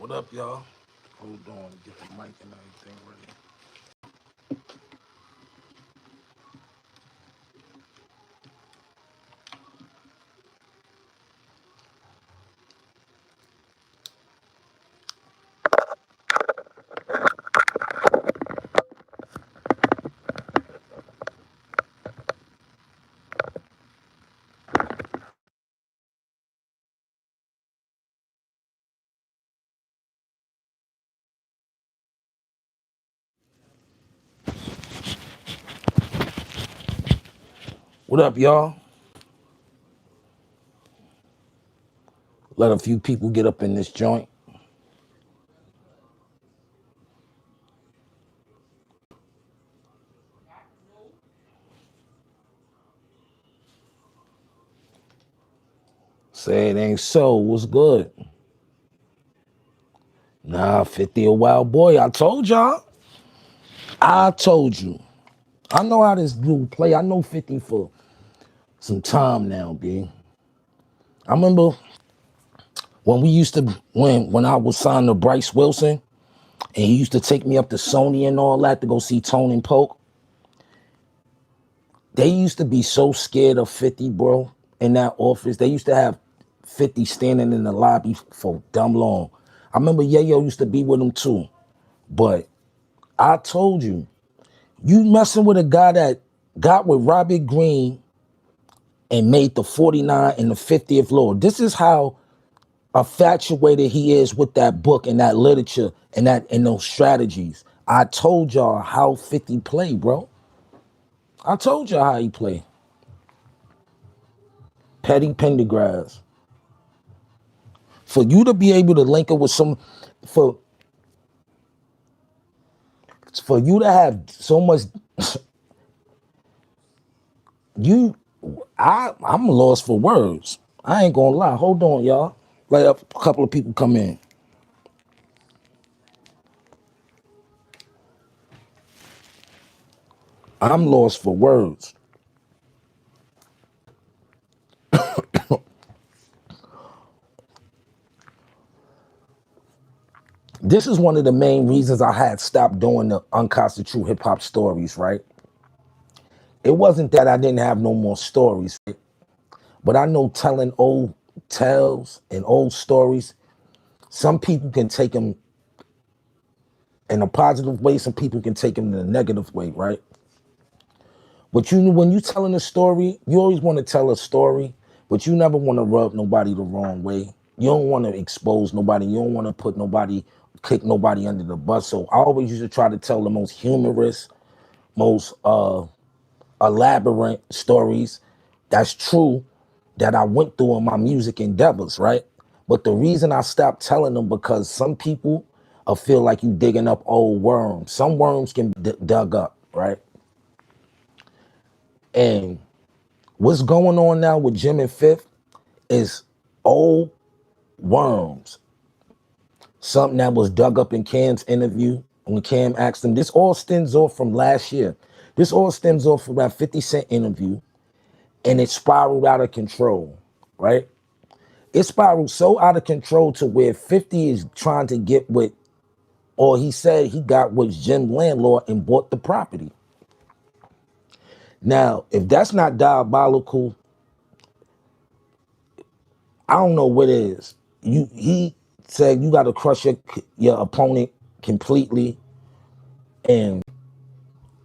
What up, y'all? Hold on, get the mic and everything ready. What up, y'all? Let a few people get up in this joint. Say it ain't so. What's good? Nah, 50 a wild boy. I told y'all. I told you. I know how this dude play. I know 50 for some time now, B. I remember when we used to, when I was signed to Bryce Wilson, and he used to take me up to Sony and all that to go see Tone and Polk. They used to be so scared of 50, bro, in that office. They used to have 50 standing in the lobby for dumb long. I remember Yayo used to be with him too. But I told you, you messing with a guy that got with Robert Greene and made the 49 and the 50th Lord. This is how infatuated he is with that book and that literature and those strategies. I told y'all how 50 play, bro. I told y'all how he play. Petty Pendergrass. For you to be able to link up with for for you to have so much, you, I'm lost for words. I ain't gonna lie. Hold on, y'all. Let a couple of people come in. I'm lost for words. This is one of the main reasons I had stopped doing the unconstituted hip hop stories, right? It wasn't that I didn't have no more stories, right? But I know telling old tales and old stories, some people can take them in a positive way, some people can take them in a negative way, right? But when you telling a story, you always want to tell a story, but you never want to rub nobody the wrong way. You don't want to expose nobody. You don't want to kick nobody under the bus. So I always used to try to tell the most humorous, most elaborate stories that's true that I went through in my music endeavors, right? But the reason I stopped telling them because some people feel like you digging up old worms. Some worms can be dug up, right? And what's going on now with Jim and Fifth is old worms. Something that was dug up in Cam's interview when Cam asked him. This all stems off from last year. This all stems off from that 50 Cent interview, and it spiraled out of control, right? It spiraled so out of control to where 50 is trying to get with, or he said he got with Jim Landlord and bought the property. Now, if that's not diabolical, I don't know what is. He said you got to crush your opponent completely, and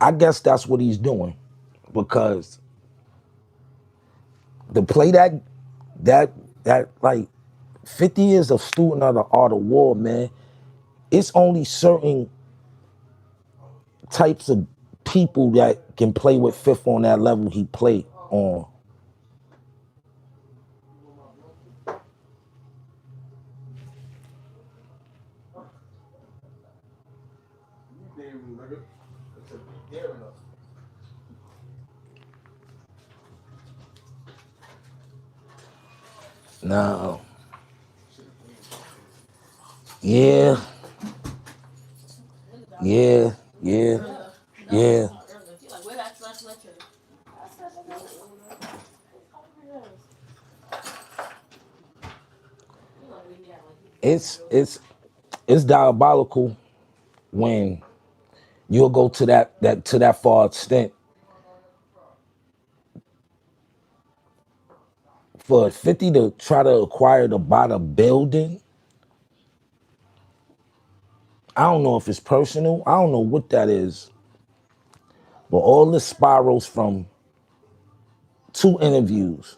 I guess that's what he's doing because to play that like 50 years of student of the art of war, man. It's only certain types of people that can play with Fifth on that level he played on. Now, yeah, yeah, yeah, yeah. It's It's diabolical when you'll go to that far extent for 50 to try to acquire to buy the building. I don't know if it's personal. I don't know what that is. But all this spirals from 2 interviews.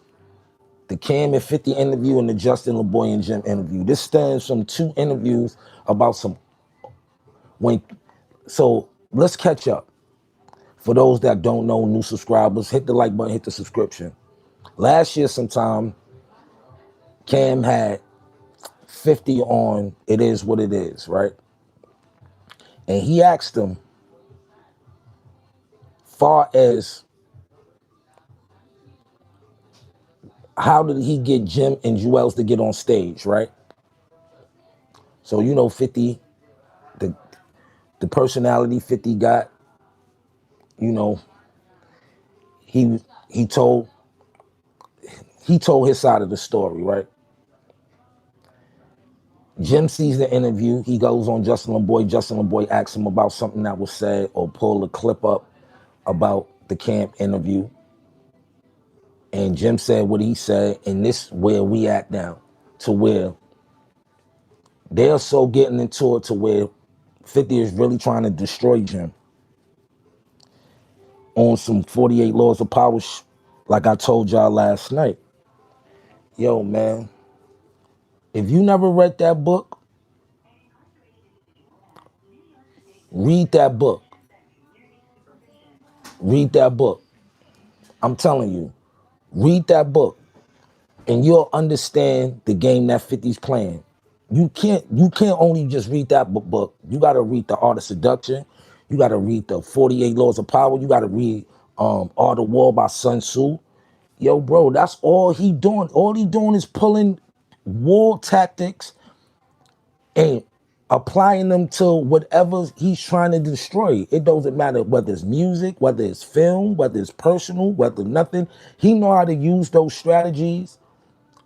The Cam and 50 interview and the Justin LeBoy and Jim interview. This stems from 2 interviews about so let's catch up. For those that don't know, new subscribers, hit the like button, hit the subscription. Last year sometime, Cam had 50 on It Is What It Is, right? And he asked him, far as how did he get Jim and Juelz to get on stage, right? So 50, the personality 50 got, he told his side of the story, right? Jim sees the interview. He goes on Justin LeBoy. Justin LeBoy asks him about something that was said or pull a clip up about the Camp interview. And Jim said what he said, and this is where we at now, to where they're so getting into it to where 50 is really trying to destroy Jim on some 48 Laws of Power, like I told y'all last night. Yo, man, if you never read that book, read that book. Read that book. I'm telling you, read that book, and you'll understand the game that 50's playing. You can't only just read that book. You got to read The Art of Seduction. You got to read the 48 Laws of Power. You got to read Art of War by Sun Tzu. Yo, bro, that's all he doing. All he doing is pulling war tactics and applying them to whatever he's trying to destroy. It doesn't matter whether it's music, whether it's film, whether it's personal, whether nothing. He know how to use those strategies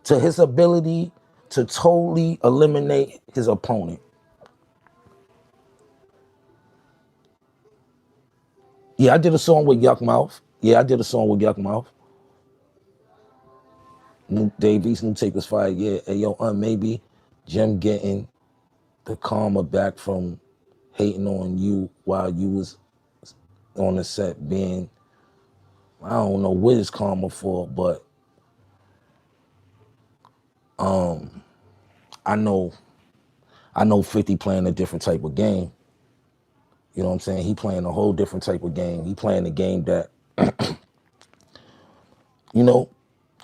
to his ability to totally eliminate his opponent. Yeah, I did a song with Yuck Mouth. New Davies, New Takers Fire. Yeah, hey, yo, maybe Jim getting the karma back from hating on you while you was on the set being, I don't know what it's karma for, but I know 50 playing a different type of game. You know what I'm saying? He playing a whole different type of game. He playing a game that,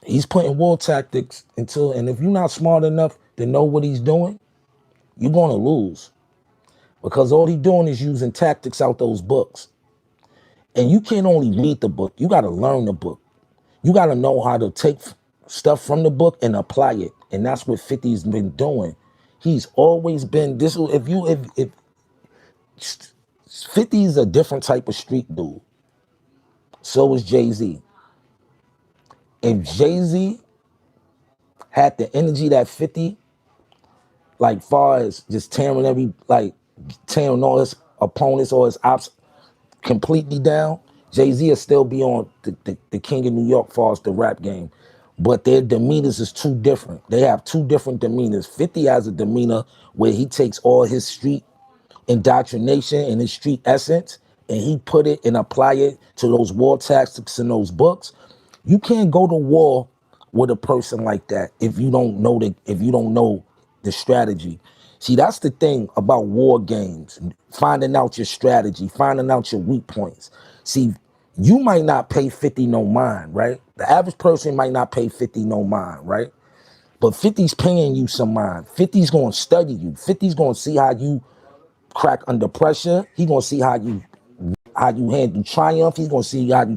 he's putting war tactics and if you're not smart enough to know what he's doing, you're gonna lose. Because all he's doing is using tactics out those books. And you can't only read the book, you gotta learn the book. You gotta know how to take stuff from the book and apply it. And that's what 50's been doing. He's always been this. If 50's a different type of street dude. So is Jay-Z. If Jay-Z had the energy that 50, like far as just tearing all his opponents or his ops completely down, Jay-Z will still be on the king of New York far as the rap game. But their demeanors is too different. They have 2 different demeanors. 50 has a demeanor where he takes all his street indoctrination and his street essence and he put it and apply it to those war tactics in those books. You can't go to war with a person like that if you don't know the strategy. See, that's the thing about war games, finding out your strategy, finding out your weak points. See, you might not pay 50 no mind, right? The average person might not pay 50 no mind, right? But 50's paying you some mind. 50's going to study you. 50's going to see how you crack under pressure. He's going to see how you handle triumph. He's going to see how you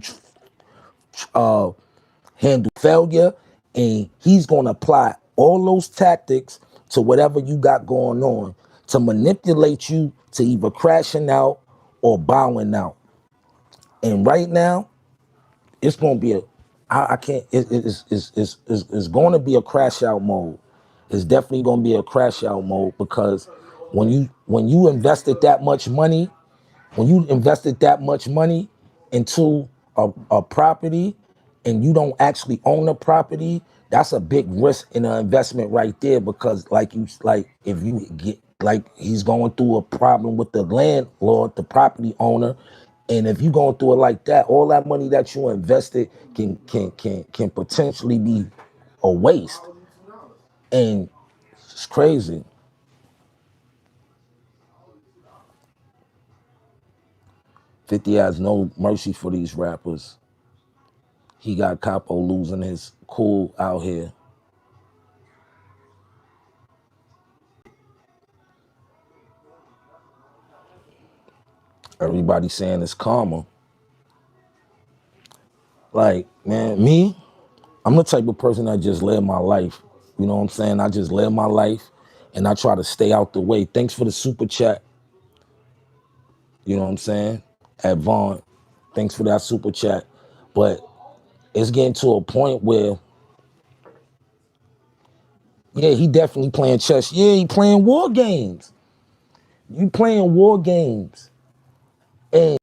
handle failure. And he's going to apply all those tactics to whatever you got going on to manipulate you to either crashing out or bowing out. And right now, it's going to be it's going to be a crash out mode. It's definitely going to be a crash out mode because When you invested that much money, when you invested that much money into a property and you don't actually own a property, that's a big risk in an investment right there. Because like if you get, like, he's going through a problem with the landlord, the property owner, and if you going through it like that, all that money that you invested can potentially be a waste. And it's crazy. 50 has no mercy for these rappers. He got Capo losing his cool out here. Everybody saying it's karma. Like, man, me, I'm the type of person that just live my life. You know what I'm saying? I just live my life and I try to stay out the way. Thanks for the super chat. You know what I'm saying? At Vaughn, thanks for that super chat. But it's getting to a point where, yeah, he definitely playing chess. Yeah, he playing war games. You playing war games. And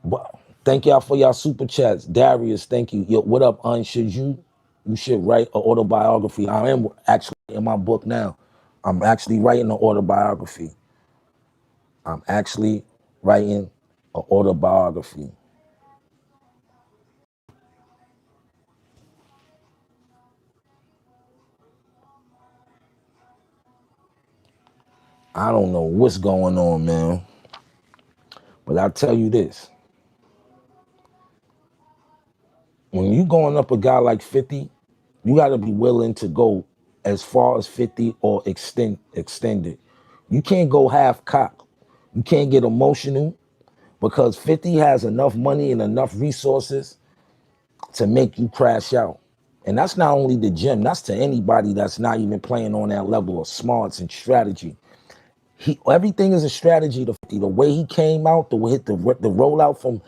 but thank y'all for y'all super chats. Darius, thank you. Yo, what up, Un? You should write an autobiography. I am actually in my book now. I'm actually writing an autobiography. I'm actually writing an autobiography. I don't know what's going on, man. But I'll tell you this. When you going up a guy like 50, you got to be willing to go as far as 50 or extend it. You can't go half cock. You can't get emotional because 50 has enough money and enough resources to make you crash out. And that's not only the gym, that's to anybody that's not even playing on that level of smarts and strategy. Everything is a strategy to 50. The way he came out, the way the rollout from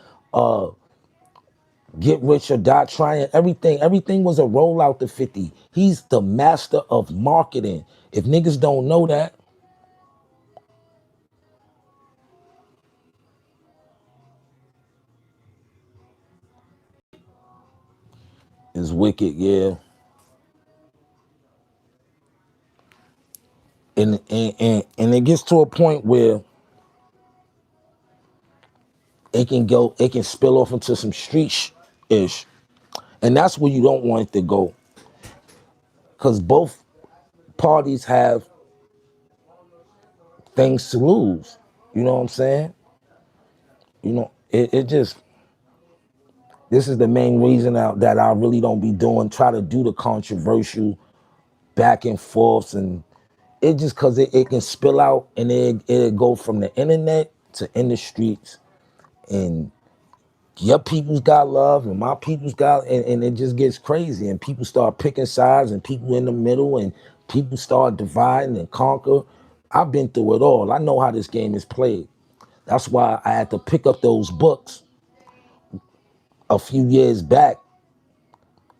Get Rich or Die Trying, everything was a rollout to 50. He's the master of marketing. If niggas don't know that, it's wicked, yeah. And it gets to a point where it can spill off into some street ish. And that's where you don't want it to go. Because both parties have things to lose. You know what I'm saying? You know, it just, this is the main reason that I really don't be try to do the controversial back and forths. And it just because it can spill out and it go from the internet to in the streets. And your people's got love and my people's got, and it just gets crazy. And people start picking sides and people in the middle and people start dividing and conquer. I've been through it all. I know how this game is played. That's why I had to pick up those books a few years back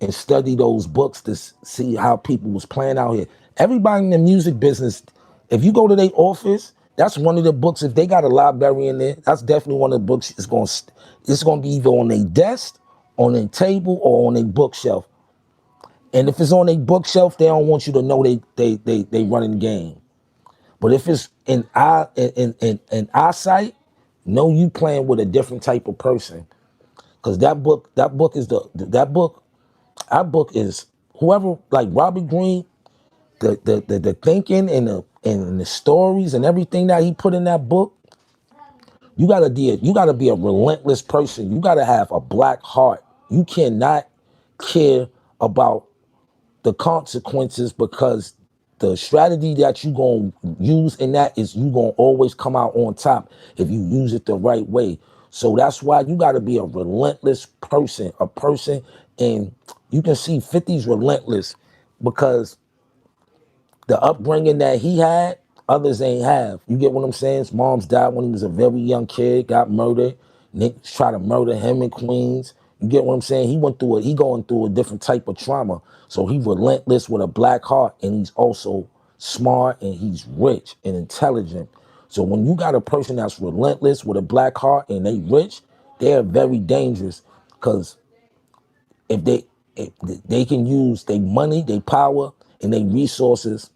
and study those books to see how people was playing out here. Everybody in the music business, if you go to their office, that's one of the books. If they got a library in there, that's definitely one of the books. It's gonna be either on their desk, on their table, or on their bookshelf. And if it's on their bookshelf, they don't want you to know they running the game. But if it's in eyesight, know you playing with a different type of person. Because that book is our book is whoever, like Robbie Green, the thinking and the stories and everything that he put in that book. You gotta be a relentless person. You gotta have a black heart. You cannot care about the consequences because the strategy that you gonna use in that is you gonna always come out on top if you use it the right way. So that's why you gotta be a relentless person, and you can see 50's relentless because the upbringing that he had, others ain't have. You get what I'm saying? His mom's died when he was a very young kid, got murdered. Niggas try to murder him in Queens. You get what I'm saying? He going through a different type of trauma. So he relentless with a black heart, and he's also smart, and he's rich and intelligent. So when you got a person that's relentless with a black heart and they rich, they're very dangerous because if they if they can use their money, their power, and their resources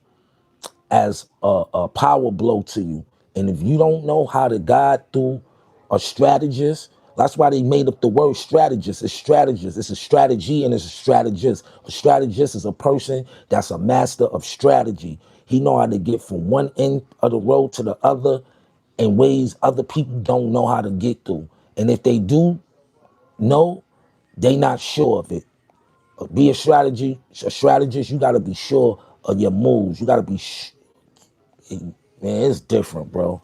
as a power blow to you. And if you don't know how to guide through a strategist, that's why they made up the word strategist. It's strategist. It's a strategy and it's a strategist. A strategist is a person that's a master of strategy. He know how to get from one end of the road to the other in ways other people don't know how to get through. And if they do know, they not sure of it. Be a strategist, you gotta be sure of your moves. You gotta be man, it's different, bro.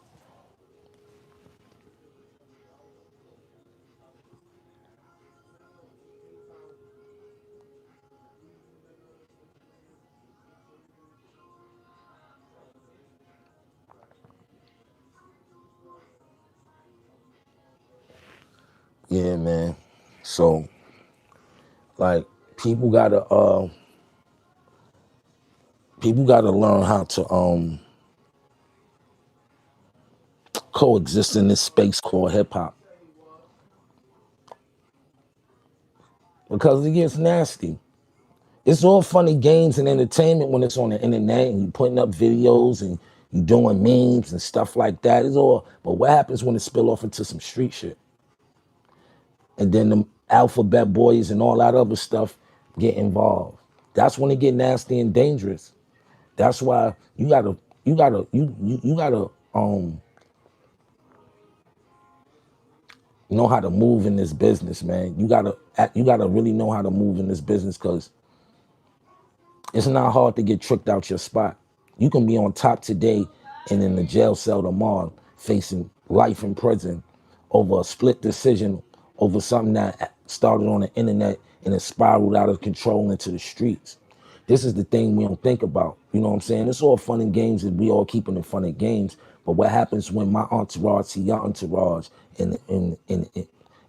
Yeah, man. So, like, people gotta people gotta learn how to coexist in this space called hip hop because it gets nasty. It's all funny games and entertainment when it's on the internet and you putting up videos and you doing memes and stuff like that. It's all, but what happens when it spill off into some street shit? And then the alphabet boys and all that other stuff get involved. That's when it get nasty and dangerous. That's why you gotta know how to move in this business, man. You gotta really know how to move in this business because it's not hard to get tricked out your spot. You can be on top today and in the jail cell tomorrow, facing life in prison over a split decision over something that started on the internet and it spiraled out of control into the streets. This is the thing we don't think about. You know what I'm saying? It's all fun and games and we all keeping it fun and games. But what happens when my entourage see your entourage and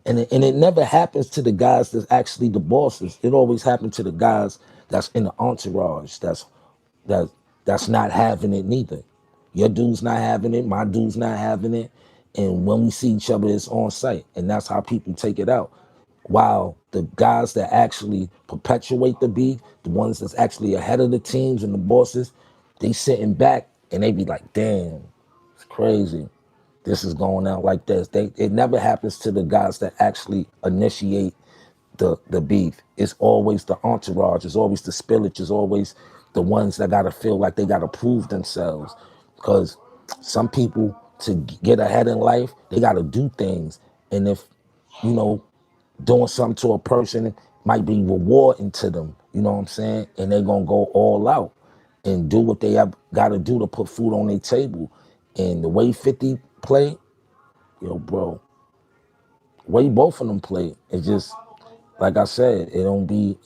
it never happens to the guys that's actually the bosses. It always happens to the guys that's in the entourage that that's not having it neither. Your dude's not having it, my dude's not having it. And when we see each other, it's on sight. And that's how people take it out. While the guys that actually perpetuate the beef, the ones that's actually ahead of the teams and the bosses, they sitting back and they be like, damn, it's crazy. This is going out like this. It never happens to the guys that actually initiate the beef. It's always the entourage. It's always the spillage. It's always the ones that gotta feel like they gotta prove themselves. Because some people to get ahead in life, they gotta do things. And if you know doing something to a person might be rewarding to them, you know what I'm saying? And they're gonna go all out and do what they have gotta do to put food on their table. And the way 50 play, yo, bro, way both of them play, it just like I said, it don't be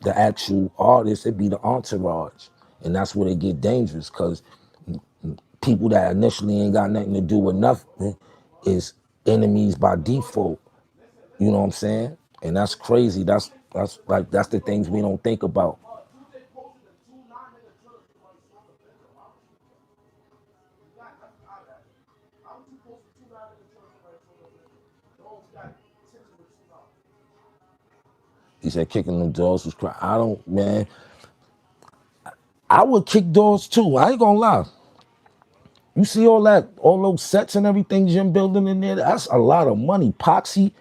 the actual artist, it be the entourage. And that's where they get dangerous because people that initially ain't got nothing to do with nothing is enemies by default. You know what I'm saying? And that's crazy. That's the things we don't think about. He said kicking them doors was crazy. I don't, man. I would kick doors too. I ain't gonna lie. You see all those sets and everything Jim building in there. That's a lot of money. Poxy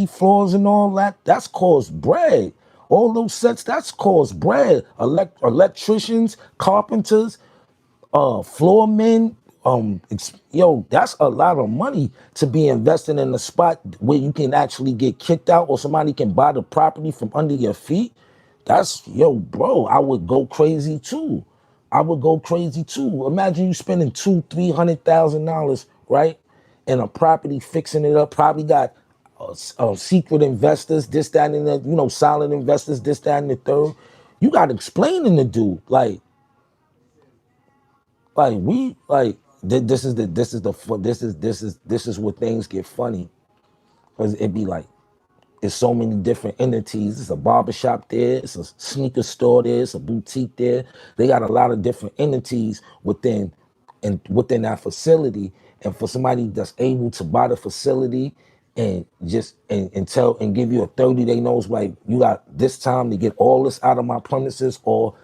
floors and all that. That's cost bread. All those sets. That's cost bread. Electricians, carpenters, floor men. Yo, that's a lot of money to be investing in a spot where you can actually get kicked out or somebody can buy the property from under your feet. That's yo, bro. I would go crazy too. I would go crazy too. Imagine you spending $200,000-300,000, right, in a property, fixing it up. Probably got secret investors, this, that, and that. Solid investors, this, that, and the third. You got explaining to do, this is where things get funny, cause it be like it's so many different entities. It's a barbershop there, it's a sneaker store there, it's a boutique there. They got a lot of different entities within that facility. And for somebody that's able to buy the facility and just and tell and give you a 30-day notice, like you got this time to get all this out of my premises or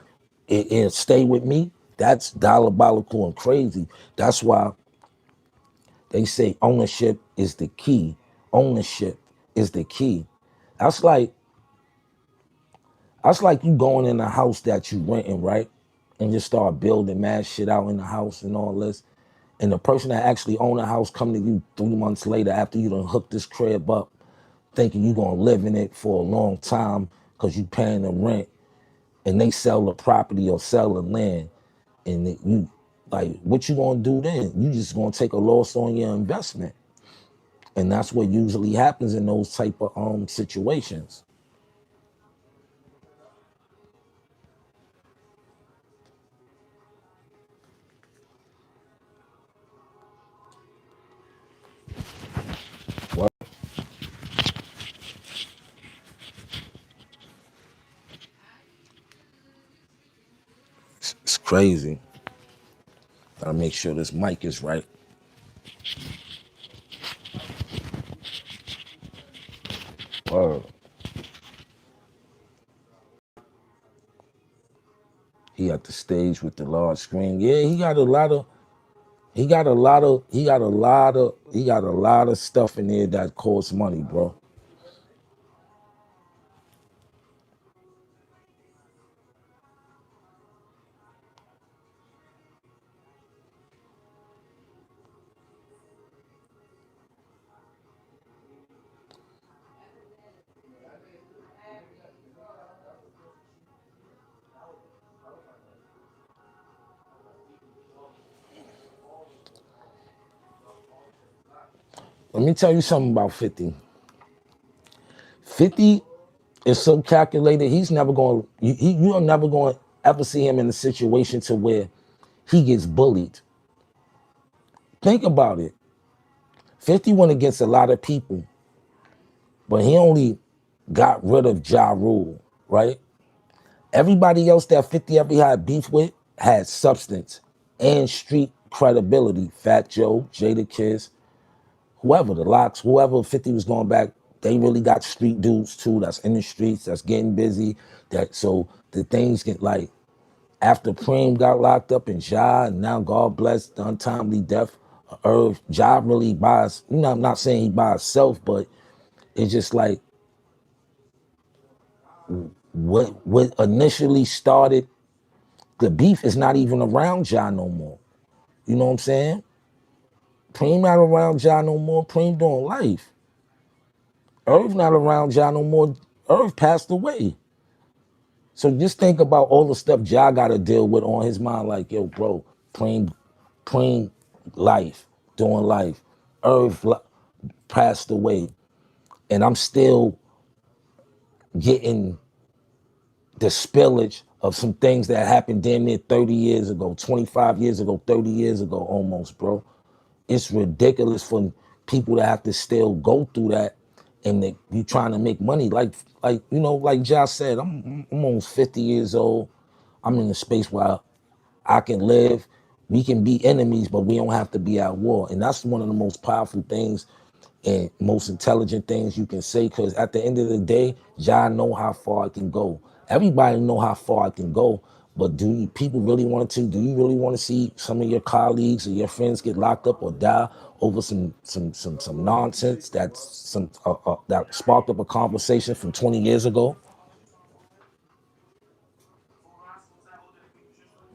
it stay with me, that's diabolical and crazy. That's why they say ownership is the key. Ownership is the key. That's like you going in a house that you renting, right? And just start building mad shit out in the house and all this. And the person that actually own the house come to you 3 months later after you done hooked this crib up, thinking you gonna live in it for a long time because you paying the rent, and they sell the property or sell the land, and you like, what you gonna do then? You just gonna take a loss on your investment. And that's what usually happens in those type of situations. What? It's crazy. Gotta make sure this mic is right. Word. He at the stage with the large screen. Yeah, he got a lot of stuff in there that costs money, bro. Let me tell you something about 50. 50 is so calculated, he's never going, you are never going to ever see him in a situation to where he gets bullied. Think about it. 50 went against a lot of people, but he only got rid of Ja Rule, right? Everybody else that 50 ever had beef with had substance and street credibility. Fat Joe, Jada Kiss, whoever, the Locks, whoever 50 was going back, they really got street dudes too, that's in the streets, that's getting busy. That so the things get like, after Preem got locked up in Ja, and now God bless the untimely death of Irv, Ja really buys, you know, I'm not saying he by himself, but it's just like what initially started the beef is not even around Ja no more. You know what I'm saying? Preem not around Ja no more. Preem doing life. Irv not around Ja no more. Irv passed away. So just think about all the stuff Ja got to deal with on his mind. Like, yo, bro, Preem life, doing life. Irv passed away. And I'm still getting the spillage of some things that happened damn near 30 years ago, 25 years ago, 30 years ago almost, bro. It's ridiculous for people to have to still go through that, and you trying to make money. Like you know, like Josh said, I'm almost 50 years old. I'm in a space where I can live. We can be enemies, but we don't have to be at war. And that's one of the most powerful things and most intelligent things you can say, because at the end of the day, John know how far it can go. Everybody know how far it can go, but people really want to? Do you really want to see some of your colleagues or your friends get locked up or die over some nonsense that sparked up a conversation from 20 years ago?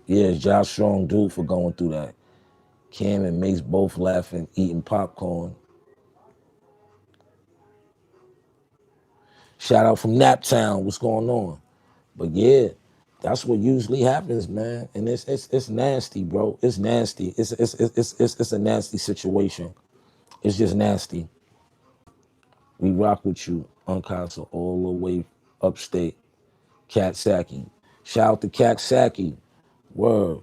Yeah, Josh Strong dude for going through that. Cam and Mace both laughing, eating popcorn. Shout out from Naptown. What's going on? But yeah, that's what usually happens, man. And it's nasty, bro. It's nasty. It's a nasty situation. It's just nasty. We rock with you, Uncastle, all the way upstate. Cat Saki. Shout out to Cat Saki. Word,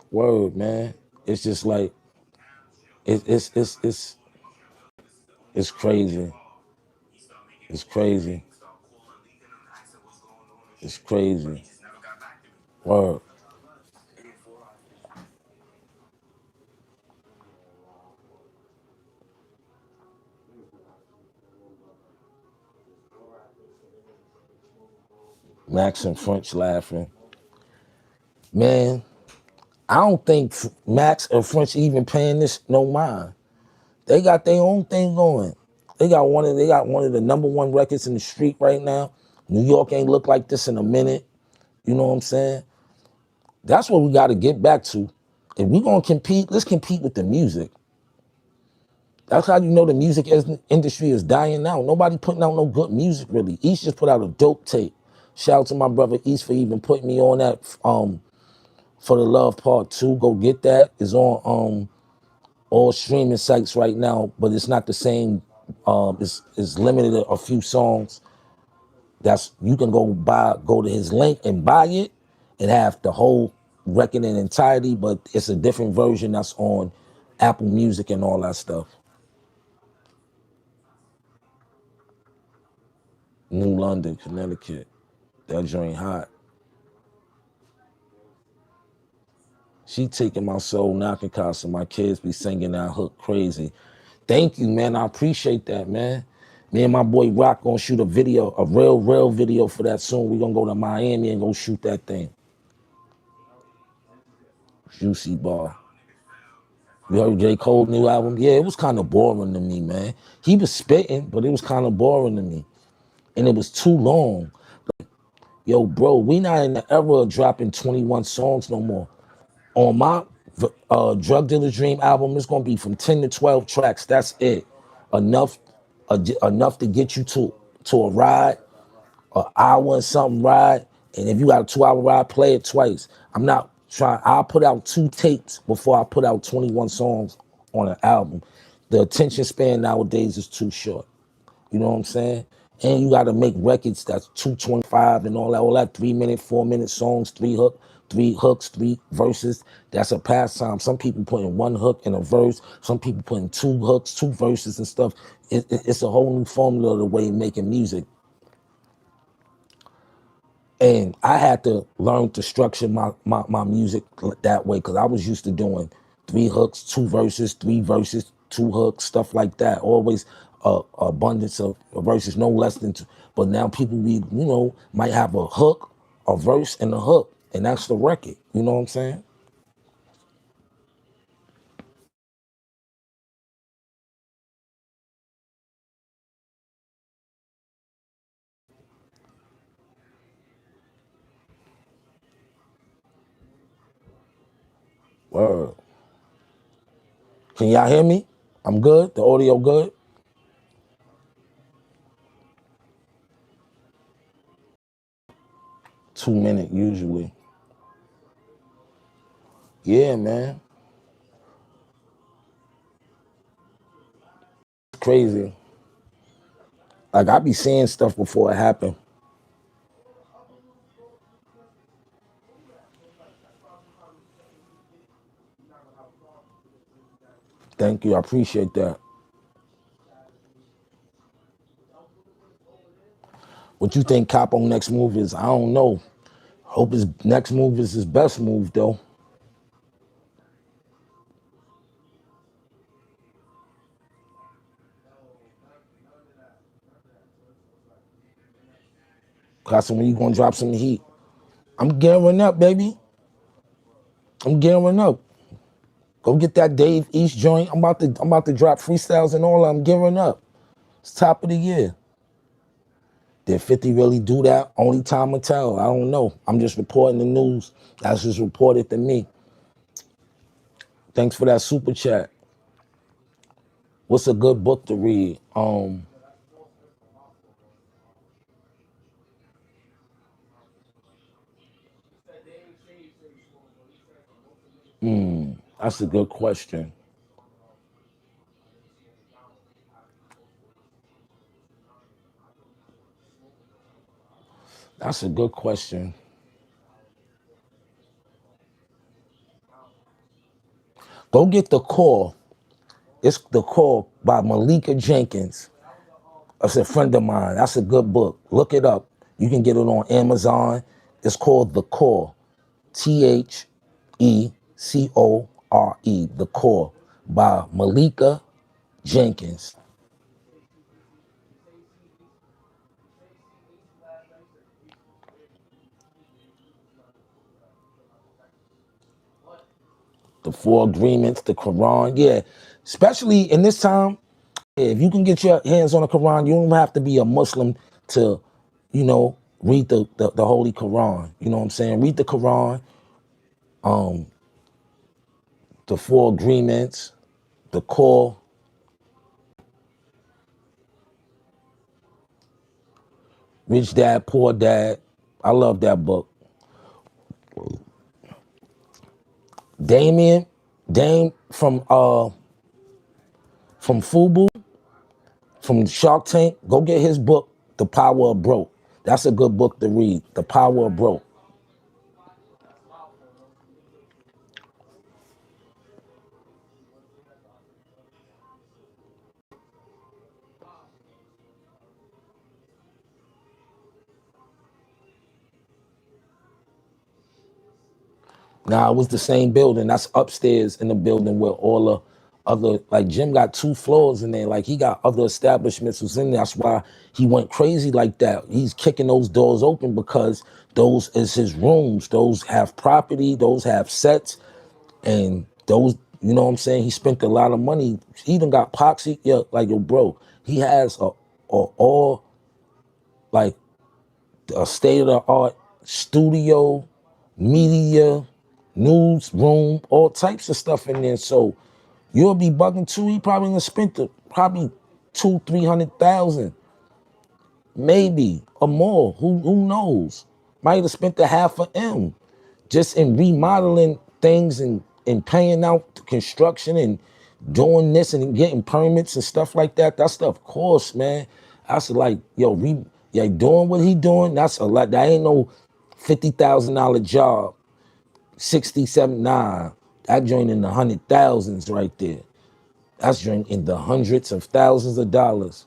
word, man. It's just like it's crazy. It's crazy. It's crazy. Word. Max and French laughing. Man, I don't think Max or French even paying this no mind. They got their own thing going. They got one of the #1 records in the street right now. New York ain't looked like this in a minute. You know what I'm saying? That's what we got to get back to. If we gonna compete, let's compete with the music. That's how you know the music industry is dying out. Nobody putting out no good music really. East just put out a dope tape. Shout out to my brother East for even putting me on that. For the Love Part 2, go get that. It's on all streaming sites right now, but it's not the same. It's limited to a few songs. That's you can go to his link and buy it and have the whole record in entirety, but it's a different version that's on Apple Music and all that stuff. New London, Connecticut. That joint hot. She taking my soul knocking concert. My kids be singing that hook crazy. Thank you, man. I appreciate that, man. Me and my boy Rock gonna shoot a video, a real video for that soon. We gonna go to Miami and go shoot that thing. Juicy Bar. You heard J. Cole's new album? Yeah, it was kind of boring to me, man. He was spitting, but it was kind of boring to me. And it was too long. Yo, bro, we not in the era of dropping 21 songs no more. On my Drug Dealer's Dream album, it's gonna be from 10 to 12 tracks. That's it. Enough, enough to get you to a ride, an hour and something ride. And if you got a 2-hour ride, play it twice. I'm not trying. I'll put out 2 tapes before I put out 21 songs on an album. The attention span nowadays is too short. You know what I'm saying? And you got to make records that's 225 and all that 3-minute, 4-minute songs, 3 hooks, 3 verses. That's a pastime. Some people putting 1 hook in a verse. Some people putting 2 hooks, 2 verses and stuff. It's a whole new formula of the way making music. And I had to learn to structure my music that way because I was used to doing 3 hooks, 2 verses, 3 verses, 2 hooks, stuff like that. Always abundance of verses, no less than 2. But now people might have a hook, a verse, and a hook, and that's the record. You know what I'm saying? Word. Can y'all hear me? I'm good. The audio good. 2 minute usually. Yeah, man. It's crazy. Like I be seeing stuff before it happen. Thank you. I appreciate that. What you think Capo next move is? I don't know. Hope his next move is his best move though. Cause when you gonna drop some heat? I'm gearing up, baby. I'm gearing up. Go get that Dave East joint. I'm about to drop freestyles and all. I'm gearing up. It's top of the year. Did 50 really do that? Only time will tell. I don't know. I'm just reporting the news. That's just reported to me. Thanks for that super chat. What's a good book to read? That's a good question. That's a good question. Go get The Call. It's The Call by Malika Jenkins. That's a friend of mine. That's a good book. Look it up. You can get it on Amazon. It's called The Core. Thecore. The Core by Malika Jenkins. The Four Agreements, the Quran. Yeah. Especially in this time, if you can get your hands on the Quran, you don't have to be a Muslim to, read the Holy Quran. You know what I'm saying? Read the Quran, the Four Agreements, the Core, Rich Dad, Poor Dad. I love that book. Dame from Fubu, from Shark Tank, go get his book, The Power of Broke. That's a good book to read. The Power of Broke. Nah, it was the same building. That's upstairs in the building where all the other, like Jim got 2 floors in there. Like he got other establishments was in there. That's why he went crazy like that. He's kicking those doors open because those is his rooms. Those have property. Those have sets. And those, you know what I'm saying? He spent a lot of money. He even got poxy. Yeah, like, yo, bro, he has a all, like, a state-of-the-art studio, media, newsroom, all types of stuff in there. So you'll be bugging too. He probably gonna spend probably 200,000, 300,000, maybe or more. Who knows? Might have spent a half a M just in remodeling things and paying out the construction and doing this and getting permits and stuff like that. That stuff costs, man. That's like, yo, yeah, doing what he doing, that's a lot. That ain't no $50,000 job, 67, nah. That joint in the 100,000s right there. That's joint in the hundreds of thousands of dollars.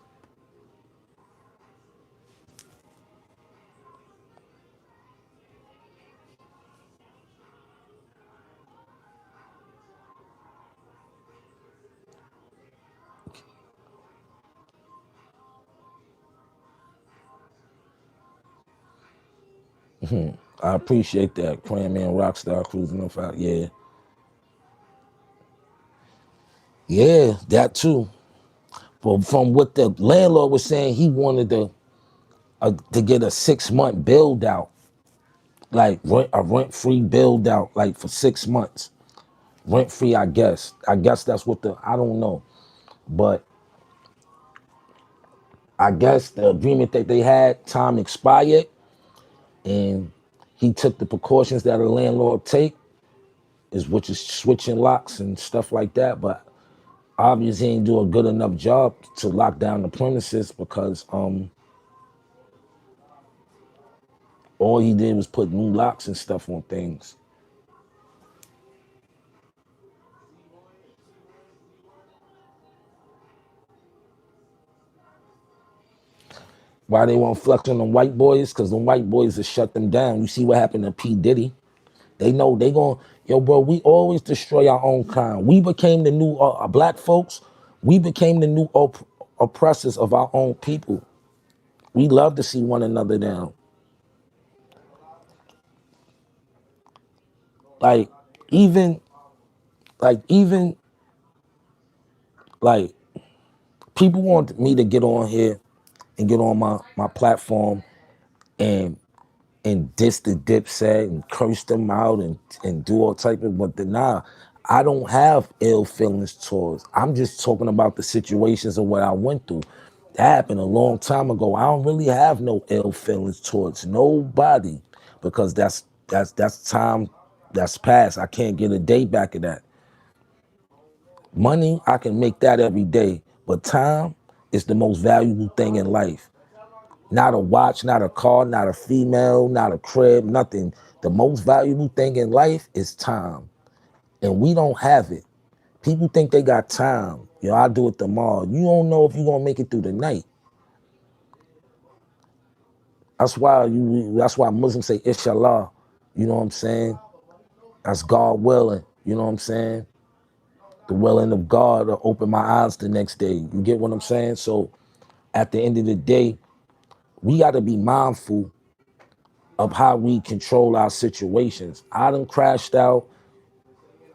I appreciate that. Cram Man Rockstar cruising off out. Yeah. Yeah, that too. But from what the landlord was saying, he wanted to get a 6-month build out, like a rent free build out, like for 6 months, rent free. I guess. I guess that's what I don't know, but I guess the agreement that they had, time expired, and he took the precautions that a landlord take, which is switching locks and stuff like that. But obviously, he didn't do a good enough job to lock down the premises because all he did was put new locks and stuff on things. Why they won't flex on the white boys? Because the white boys have shut them down. You see what happened to P. Diddy. They know they gon' yo, bro, we always destroy our own kind. We became the new, black folks, we became the new oppressors of our own people. We love to see one another down. Like, even, even, like, people want me to get on here and get on my platform and diss the Dipset and curse them out and do all type of, but nah, I don't have ill feelings towards. I'm just talking about the situations of what I went through. That happened a long time ago. I don't really have no ill feelings towards nobody because that's time that's past. I can't get a day back of that. Money, I can make that every day, but time is the most valuable thing in life. Not a watch, not a car, not a female, not a crib, nothing. The most valuable thing in life is time. And we don't have it. People think they got time. I'll do it tomorrow. You don't know if you're going to make it through the night. That's why Muslims say inshallah. You know what I'm saying? That's God willing. You know what I'm saying? The willing of God to open my eyes the next day. You get what I'm saying? So at the end of the day, we got to be mindful of how we control our situations. I done crashed out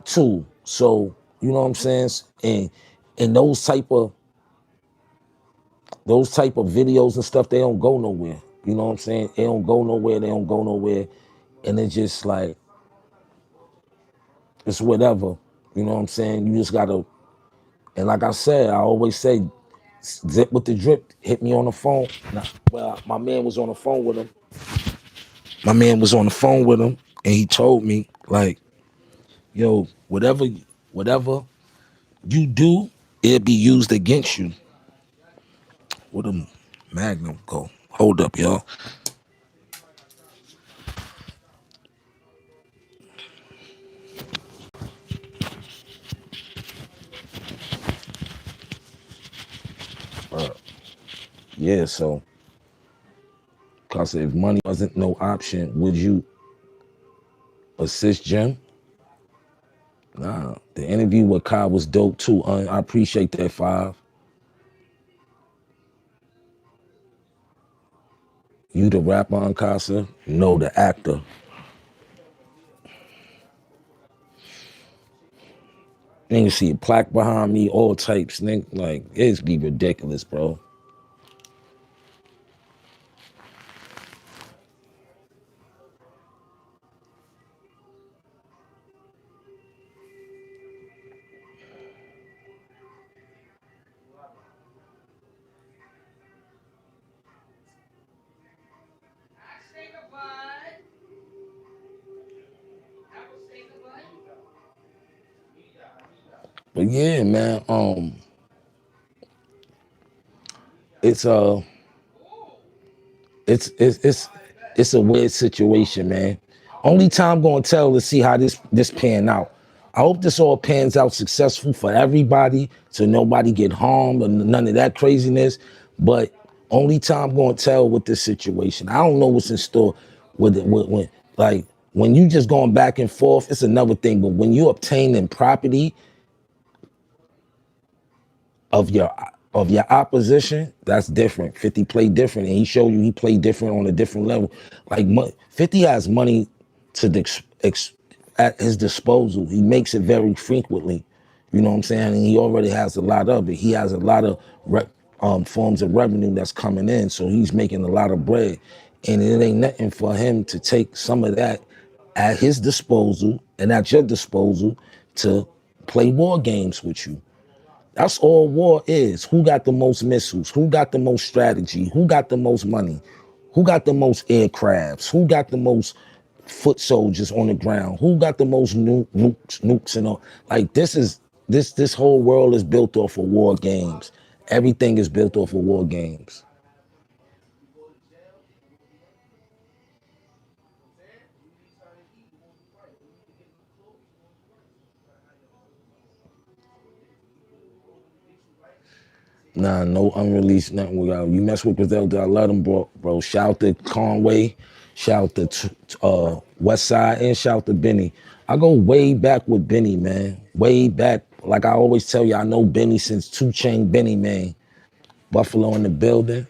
too. So, you know what I'm saying? And those type of videos and stuff, they don't go nowhere. You know what I'm saying? They don't go nowhere. They don't go nowhere. And it's just like, it's whatever. You know what I'm saying? You just gotta, and like I said, I always say, zip with the drip, hit me on the phone. Well, my man was on the phone with him. And he told me, like, yo, whatever you do, it'll be used against you. Where the Magnum go? Hold up, y'all. Yeah, so, cause if money wasn't no option, would you assist Jim? Nah. The interview with Kyle was dope too. I appreciate that, Five. You the rapper, Uncasa? No, the actor. Nigga see a plaque behind me, all types. Nigga, like, it's be ridiculous, bro. But yeah, man, it's it's it's it's it's a weird situation, man. Only time gonna tell to see how this pan out. I hope this all pans out successful for everybody, so nobody get harmed and none of that craziness. But only time gonna tell with this situation. I don't know what's in store with it. When like when you just going back and forth, it's another thing. But when you obtaining property of your opposition, that's different. 50 played different, and he showed you he played different on a different level. Like 50 has money at his disposal. He makes it very frequently. You know what I'm saying? And he already has a lot of it. He has a lot of forms of revenue that's coming in, so he's making a lot of bread. And it ain't nothing for him to take some of that at his disposal and at your disposal to play war games with you. That's all war is. Who got the most missiles? Who got the most strategy? Who got the most money? Who got the most aircrafts? Who got the most foot soldiers on the ground? Who got the most nukes and all? Like this whole world is built off of war games. Everything is built off of war games. Nah, no unreleased nothing. You mess with Griselda, I love them, bro. Shout out to Conway, shout out to West Side, and shout out to Benny. I go way back with Benny, man. Way back. Like I always tell you, I know Benny since 2 Chainz Benny, man. Buffalo in the building.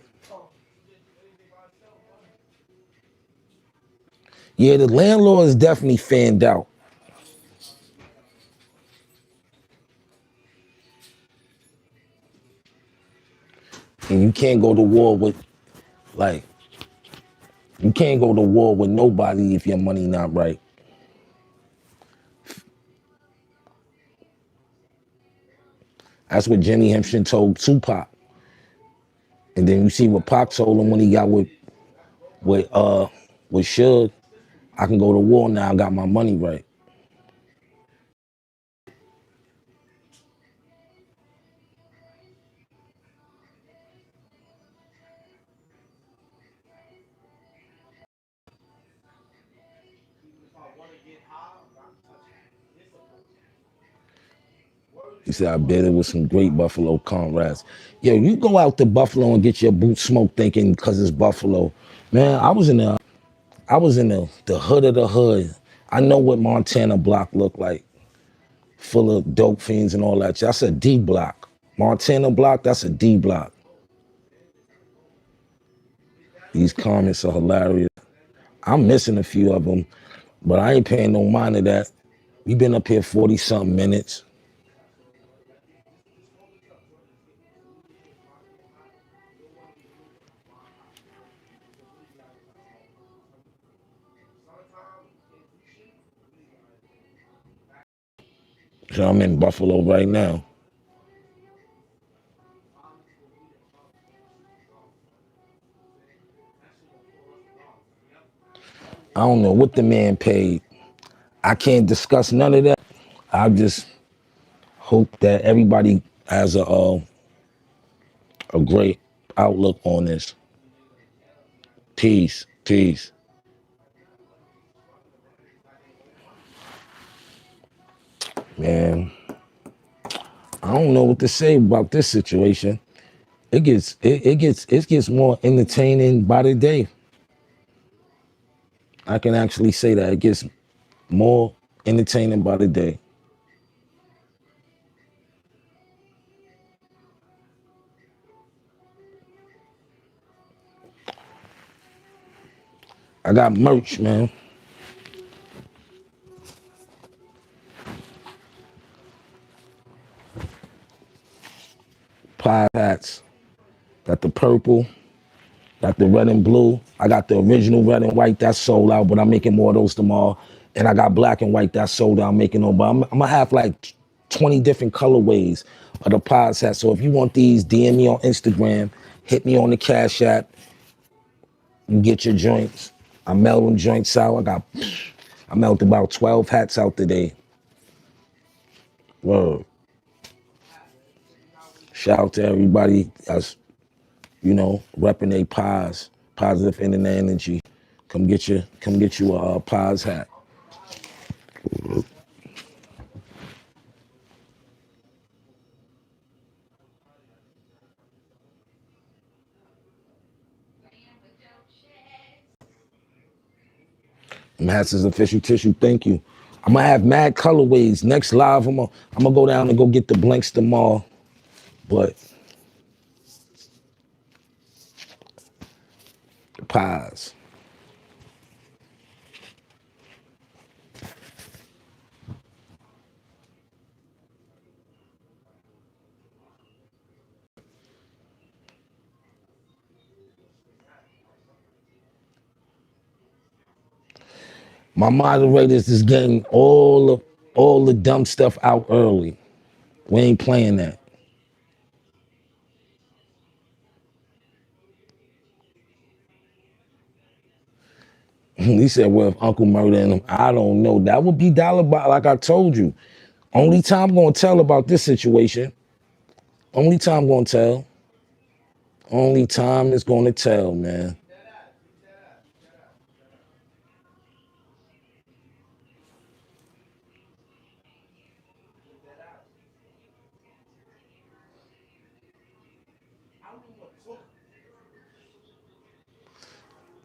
Yeah, the landlord is definitely fanned out. And you can't go to war with, like, you can't go to war with nobody if your money not right. That's what Jimmy Hempson told Tupac. And then you see what Pac told him when he got with Suge. I can go to war now. I got my money right. He said, I bet it was some great Buffalo comrades. Yo, you go out to Buffalo and get your boots smoked thinking because it's Buffalo. Man, I was in the hood of the hood. I know what Montana block looked like, full of dope fiends and all that. That's a D block. Montana block, that's a D block. These comments are hilarious. I'm missing a few of them, but I ain't paying no mind to that. We been up here 40 something minutes. So I'm in Buffalo right now. I don't know what the man paid. I can't discuss none of that. I just hope that everybody has a great outlook on this. Peace, peace. Man, I don't know what to say about this situation. It gets more entertaining by the day. I can actually say that it gets more entertaining by the day. I got merch, man. Pie hats. Got the purple. Got the red and blue. I got the original red and white that's sold out, but I'm making more of those tomorrow. And I got black and white that's sold out. I'm making them, but I'm gonna have like 20 different colorways of the pies hat. So if you want these, DM me on Instagram, hit me on the Cash App, and get your joints. I mail them joints out. I mailed about 12 hats out today. Word. Shout out to everybody that's, repping they pies, positive internet energy. Come get you a pies hat. Masters official tissue, thank you. I'm gonna have mad colorways. Next live, I'm gonna go down and go get the blanks tomorrow. But the pies. My moderators is getting all the dumb stuff out early. We ain't playing that. He said, well, if Uncle murdering him, I don't know. That would be dollar by, like I told you. Only time I'm gonna tell about this situation. Only time I'm gonna tell. Only time is gonna tell, man.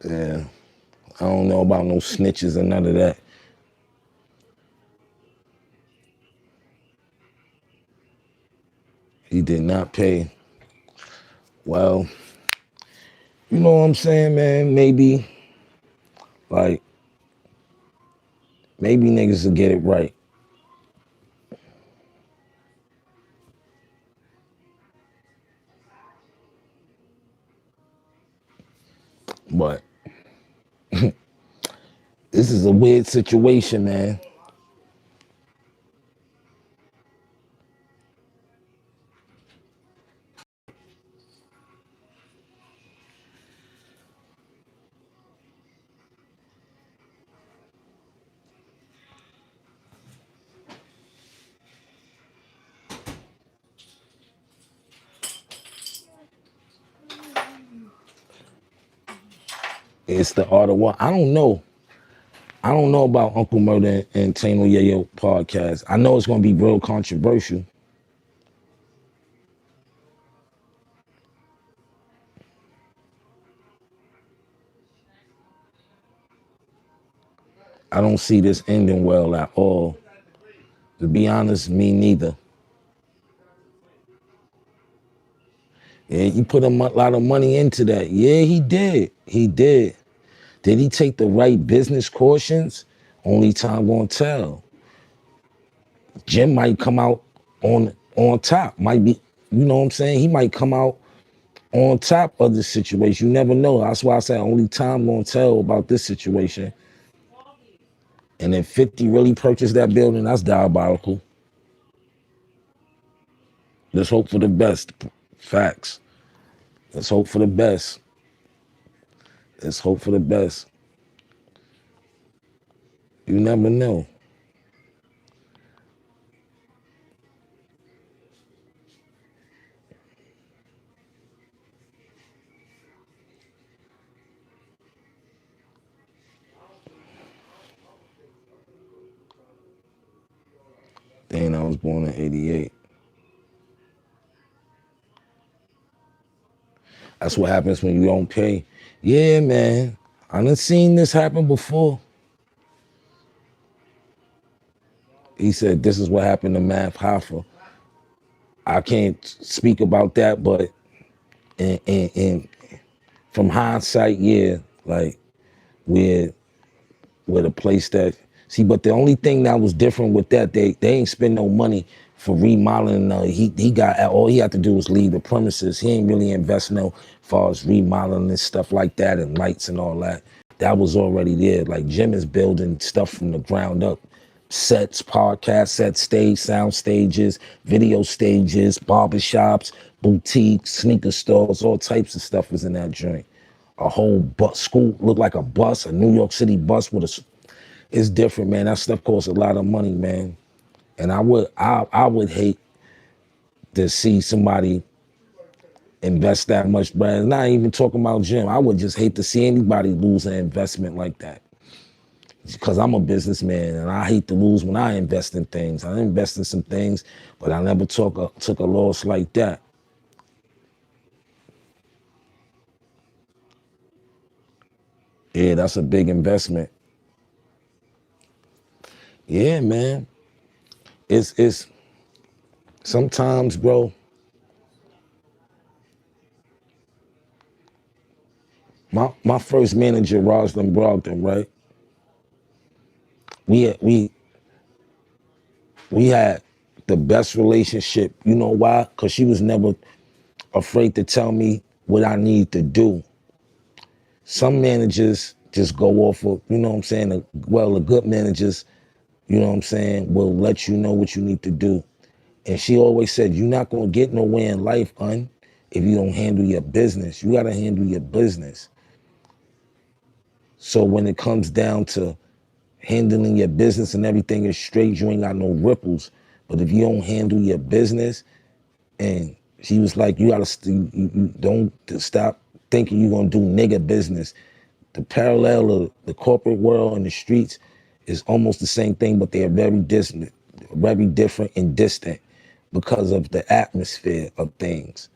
Yeah. I don't know about no snitches and none of that. He did not pay. Well, you know what I'm saying, man? Like, maybe niggas will get it right. But this is a weird situation, man. It's the art of war. I don't know. I don't know about Uncle Murder and Tano Yayo podcast. I know it's gonna be real controversial. I don't see this ending well at all. To be honest, me neither. Yeah, you put a lot of money into that. Yeah, he did. He did. Did he take the right business cautions? Only time gonna tell. Jim might come out on top. Might be, you know what I'm saying? He might come out on top of the situation. You never know. That's why I say only time gonna tell about this situation. And if 50 really purchased that building, that's diabolical. Let's hope for the best. Facts. Let's hope for the best. Let's hope for the best. You never know. Dang, I was born in 88. That's what happens when you don't pay. Yeah, man. I done seen this happen before. He said, this is what happened to Math Hoffa. I can't speak about that, but in from hindsight, yeah, like we're the place that see. But the only thing that was different with that, they ain't spend no money for remodeling. He got all he had to do was leave the premises. He ain't really invest no far as remodeling and stuff like that and lights and all that. That was already there. Like Jim is building stuff from the ground up. Sets, podcast sets, stage, sound stages, video stages, barbershops, boutiques, sneaker stores, all types of stuff was in that joint. A whole bus, school looked like a bus, a New York City bus with a. It's different, man. That stuff costs a lot of money, man. And I would hate to see somebody invest that much, but not even talking about Jim. I would just hate to see anybody lose an investment like that. Because I'm a businessman and I hate to lose when I invest in things. I invest in some things, but I never took a loss like that. Yeah, that's a big investment. Yeah, man. It's sometimes, bro. My first manager, Rosalind Brogdon, right? We had, we we had the best relationship. You know why? Because she was never afraid to tell me what I need to do. Some managers just go off of, you know what I'm saying? Well, the good managers, you know what I'm saying, will let you know what you need to do. And she always said, you're not going to get nowhere in life, if you don't handle your business. You got to handle your business. So when it comes down to handling your business and everything is straight, you ain't got no ripples. But if you don't handle your business, and she was like, you you don't stop thinking you're going to do nigga business. The parallel of the corporate world and the streets is almost the same thing, but they're very distant, very different and distant because of the atmosphere of things.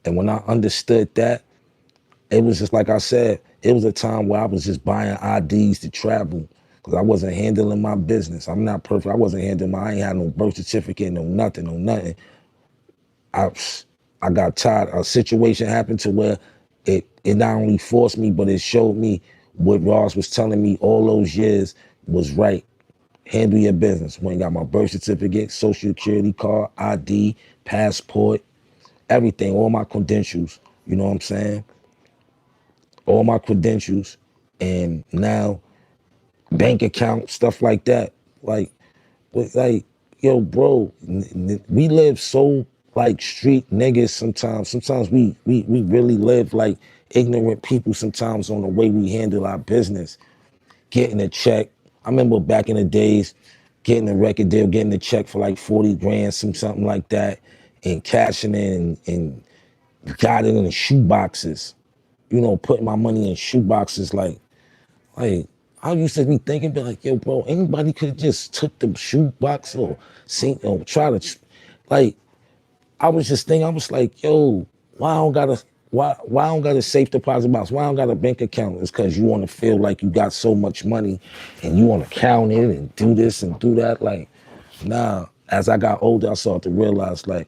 And when I understood that, it was just like I said, it was a time where I was just buying IDs to travel because I wasn't handling my business. I'm not perfect. I wasn't handling I ain't had no birth certificate, no nothing. I got tired. A situation happened to where it not only forced me, but it showed me what Ross was telling me all those years was right. Handle your business. When I got my birth certificate, social security card, ID, passport, everything, all my credentials. You know what I'm saying? All my credentials. And now bank account, stuff like that. Like, yo, bro, we live so like street niggas sometimes. Sometimes we really live like ignorant people sometimes on the way we handle our business. Getting a check. I remember back in the days, getting a record deal, getting a check for like 40 grand, something like that, and cashing in and got it in the shoe boxes. You know, putting my money in shoe boxes like, I used to be thinking, be like, yo, bro, anybody could have just took the shoebox or seen or try to, like, I was just thinking, I was like, yo, why I don't gotta, Why I don't got a safe deposit box? Why I don't got a bank account? It's because you want to feel like you got so much money and you want to count it and do this and do that. Like, nah. As I got older, I started to realize, like,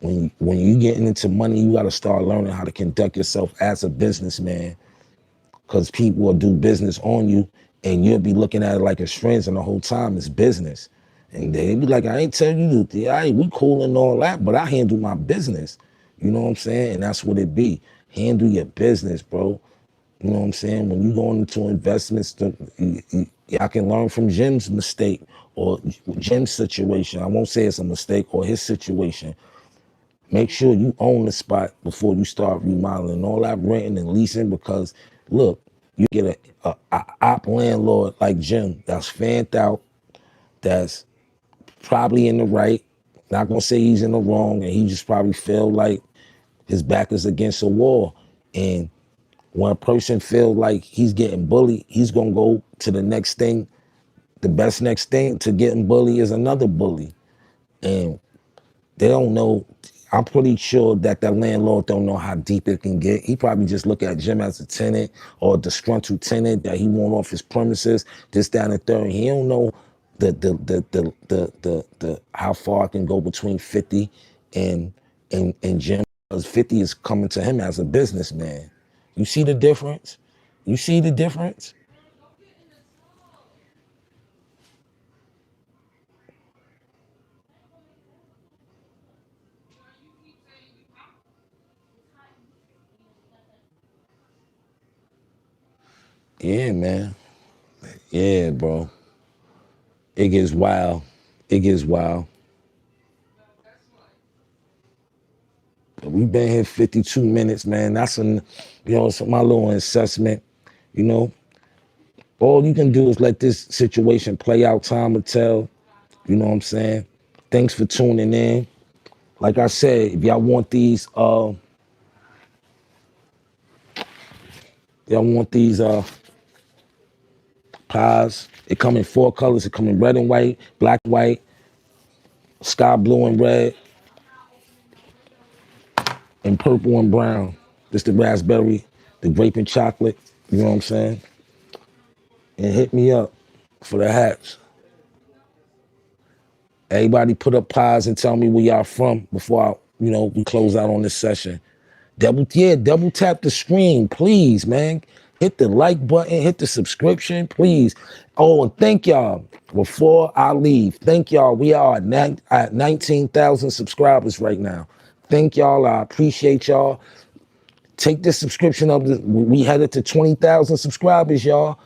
when you getting into money, you got to start learning how to conduct yourself as a businessman, because people will do business on you and you'll be looking at it like it's friends, and the whole time it's business. And they be like, I ain't telling you to, we cool and all that, but I handle my business. You know what I'm saying? And that's what it be. Handle your business, bro. You know what I'm saying? When you going into investments, I can learn from Jim's mistake or Jim's situation. I won't say it's a mistake, or his situation. Make sure you own the spot before you start remodeling. All that renting and leasing, because look, you get a op landlord like Jim that's fanned out, that's probably in the right. Not gonna say he's in the wrong, and he just probably feel like his back is against a wall. And when a person feel like he's getting bullied, he's gonna go to the next thing. The best next thing to getting bullied is another bully. And they don't know. I'm pretty sure that landlord don't know how deep it can get. He probably just look at Jim as a tenant or a disgruntled tenant that he want off his premises, this, that, and the third. He don't know the how far it can go between 50 and Jim, because 50 is coming to him as a businessman. You see the difference? You see the difference? Yeah, man. Yeah, bro. It gets wild. It gets wild. We've been here 52 minutes, man. That's it's my little assessment. You know, all you can do is let this situation play out. Time will tell. You know what I'm saying? Thanks for tuning in. Like I said, if y'all want these, pies, it come in 4 colors. It come in red and white, black, white, sky blue and red, and purple and brown. This the raspberry, the grape and chocolate. You know what I'm saying? And hit me up for the hats. Everybody put up pies and tell me where y'all from before we close out on this session. Double tap the screen, please, man. Hit the like button, hit the subscription, please. Oh, and thank y'all. Before I leave, thank y'all. We are at 19,000 subscribers right now. Thank y'all. I appreciate y'all. Take this subscription up. We headed to 20,000 subscribers, y'all.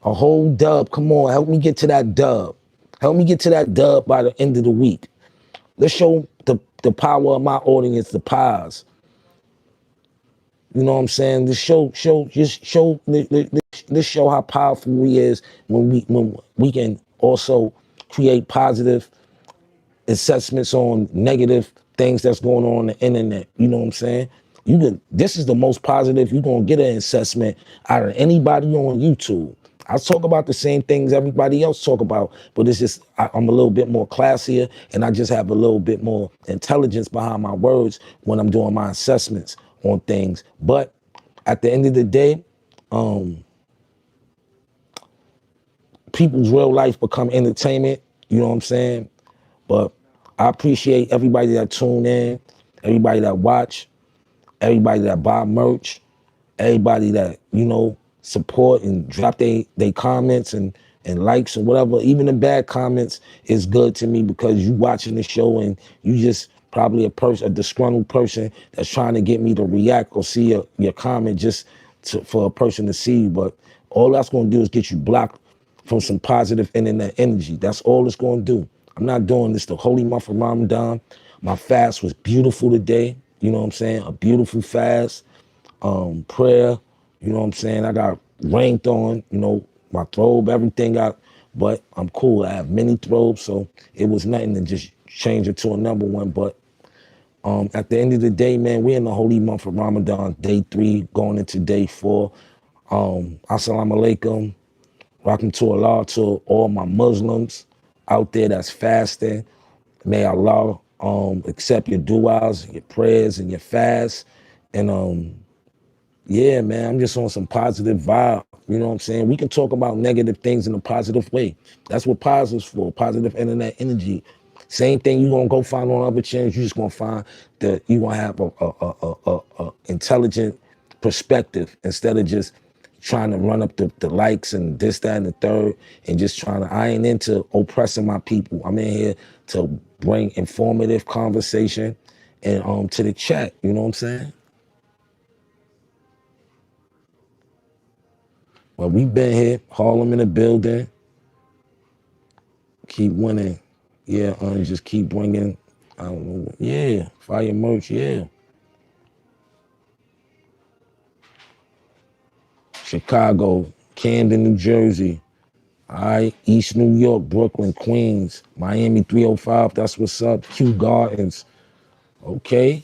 A whole dub. Come on, help me get to that dub. Help me get to that dub by the end of the week. Let's show the power of my audience, the pies. You know what I'm saying? Let's show how powerful we is when we can also create positive assessments on negative things that's going on the internet. You know what I'm saying? This is the most positive you're gonna get an assessment out of anybody on YouTube. I talk about the same things everybody else talk about, but it's just I'm a little bit more classier, and I just have a little bit more intelligence behind my words when I'm doing my assessments on things. But at the end of the day, people's real life become entertainment. You know what I'm saying? But I appreciate everybody that tune in, everybody that watch, everybody that buy merch, everybody that, support and drop they comments and likes and whatever. Even the bad comments is good to me, because you watching the show and you just probably a disgruntled person that's trying to get me to react or see your comment just for a person to see. But all that's going to do is get you blocked from some positive internet energy. That's all it's going to do. I'm not doing this the holy month of Ramadan. My fast was beautiful today. You know what I'm saying? A beautiful fast. Prayer. You know what I'm saying? I got rained on, my throbe, everything got, but I'm cool. I have many throbes, so it was nothing to just change it to a number one. But at the end of the day, man, we're in the holy month of Ramadan, day 3, going into day 4. Assalamu alaikum. Rocking to Allah, to all my Muslims out there that's fasting. May Allah accept your du'as, your prayers, and your fasts. And yeah, man, I'm just on some positive vibe. You know what I'm saying? We can talk about negative things in a positive way. That's what positive's for, positive internet energy. Same thing you're gonna go find on other channels. You're just gonna find that you're gonna have a intelligent perspective instead of just trying to run up the likes and this, that, and the third, and just trying to, I ain't into oppressing my people. I'm in here to bring informative conversation and to the chat, you know what I'm saying? Well, we've been here, Harlem in the building, keep winning. Yeah, just keep bringing, I don't know, yeah, fire merch, yeah. Chicago, Camden, New Jersey, all right, East New York, Brooklyn, Queens, Miami 305, that's what's up, Kew Gardens, okay.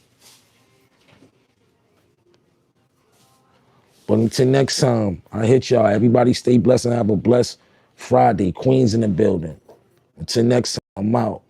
But until next time, I hit y'all. Everybody stay blessed and have a blessed Friday. Queens in the building. Until next time, I'm out.